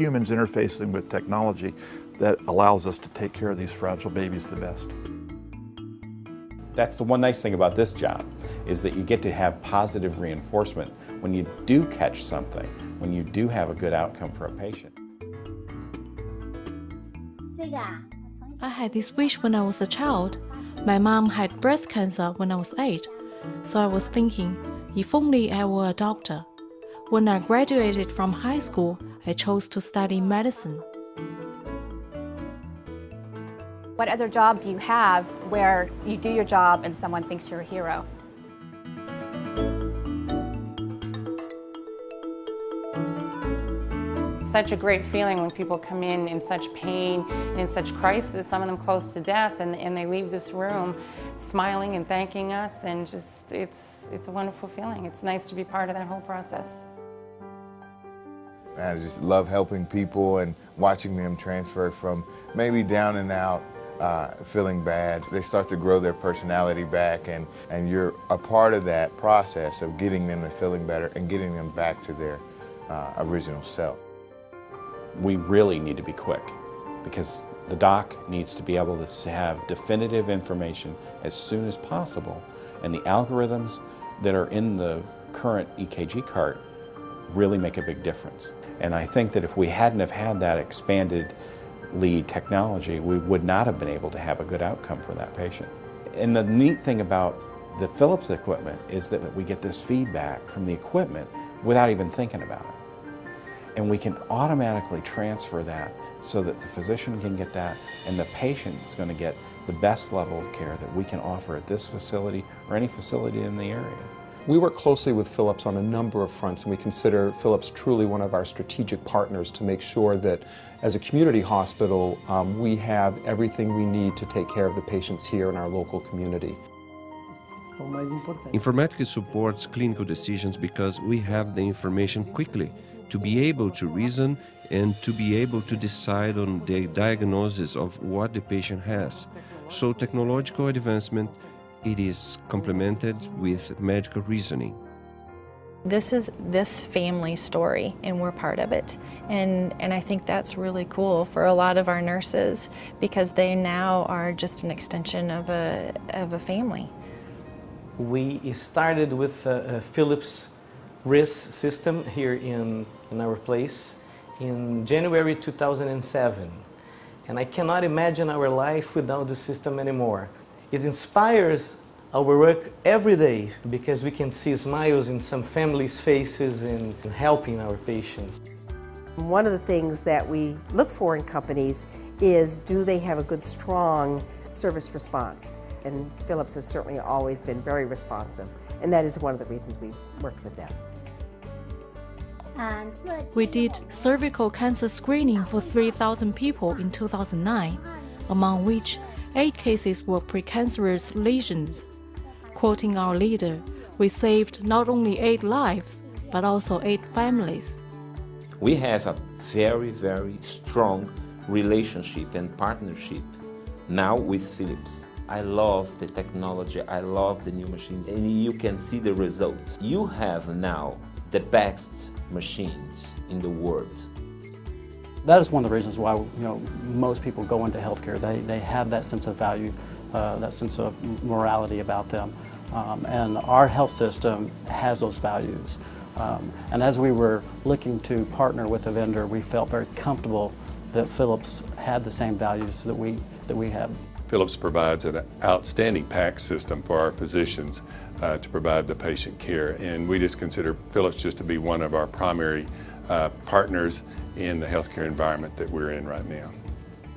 humans interfacing with technology that allows us to take care of these fragile babies the best. That's the one nice thing about this job, is that you get to have positive reinforcement when you do catch something, when you do have a good outcome for a patient. I had this wish when I was a child. My mom had breast cancer when I was 8, so I was thinking, if only I were a doctor. When I graduated from high school, I chose to study medicine. What other job do you have where you do your job and someone thinks you're a hero? Such a great feeling when people come in such pain and in such crisis, some of them close to death, and they leave this room smiling and thanking us, and just it's a wonderful feeling. It's nice to be part of that whole process. I just love helping people and watching them transfer from maybe down and out, feeling bad. They start to grow their personality back, and you're a part of that process of getting them to feeling better and getting them back to their original self. We really need to be quick, because the doc needs to be able to have definitive information as soon as possible, and the algorithms that are in the current EKG cart really make a big difference. And I think that if we hadn't have had that expanded lead technology, we would not have been able to have a good outcome for that patient. And the neat thing about the Philips equipment is that we get this feedback from the equipment without even thinking about it. And we can automatically transfer that so that the physician can get that, and the patient is going to get the best level of care that we can offer at this facility or any facility in the area. We work closely with Philips on a number of fronts, and we consider Philips truly one of our strategic partners to make sure that as a community hospital, we have everything we need to take care of the patients here in our local community. Informatica supports clinical decisions because we have the information quickly to be able to reason and to be able to decide on the diagnosis of what the patient has. So technological advancement, it is complemented with medical reasoning. This is this family story, and we're part of it. And I think that's really cool for a lot of our nurses, because they now are just an extension of a family. We started with a Philips RIS system here in our place in January 2007. And I cannot imagine our life without the system anymore. It inspires our work every day because we can see smiles in some families' faces and helping our patients. One of the things that we look for in companies is, do they have a good, strong service response? And Philips has certainly always been very responsive, and that is one of the reasons we've worked with them. We did cervical cancer screening for 3,000 people in 2009, among which 8 cases were precancerous lesions. Quoting our leader, we saved not only 8 lives, but also 8 families. We have a very, very strong relationship and partnership now with Philips. I love the technology, I love the new machines, and you can see the results. You have now the best machines in the world. That is one of the reasons why most people go into healthcare. They have that sense of value, that sense of morality about them. And our health system has those values. And as we were looking to partner with a vendor, we felt very comfortable that Philips had the same values that we have. Philips provides an outstanding PACS system for our physicians to provide the patient care, and we just consider Philips just to be one of our primary partners in the healthcare environment that we're in right now.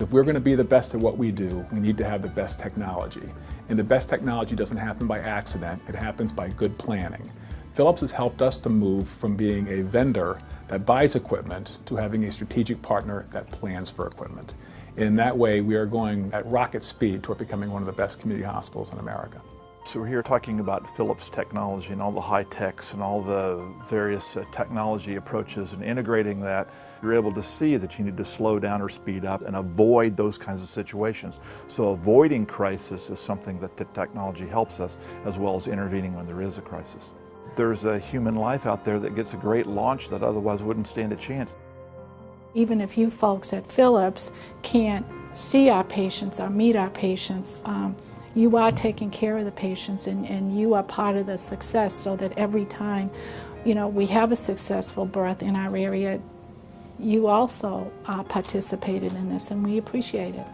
If we're going to be the best at what we do, we need to have the best technology. And the best technology doesn't happen by accident, it happens by good planning. Philips has helped us to move from being a vendor that buys equipment to having a strategic partner that plans for equipment. In that way, we are going at rocket speed toward becoming one of the best community hospitals in America. So we're here talking about Philips technology and all the high techs and all the various technology approaches, and integrating that. You're able to see that you need to slow down or speed up and avoid those kinds of situations. So avoiding crisis is something that the technology helps us, as well as intervening when there is a crisis. There's a human life out there that gets a great launch that otherwise wouldn't stand a chance. Even if you folks at Philips can't see our patients or meet our patients, you are taking care of the patients, and you are part of the success, so that every time, you know, we have a successful birth in our area, you also participated in this, and we appreciate it.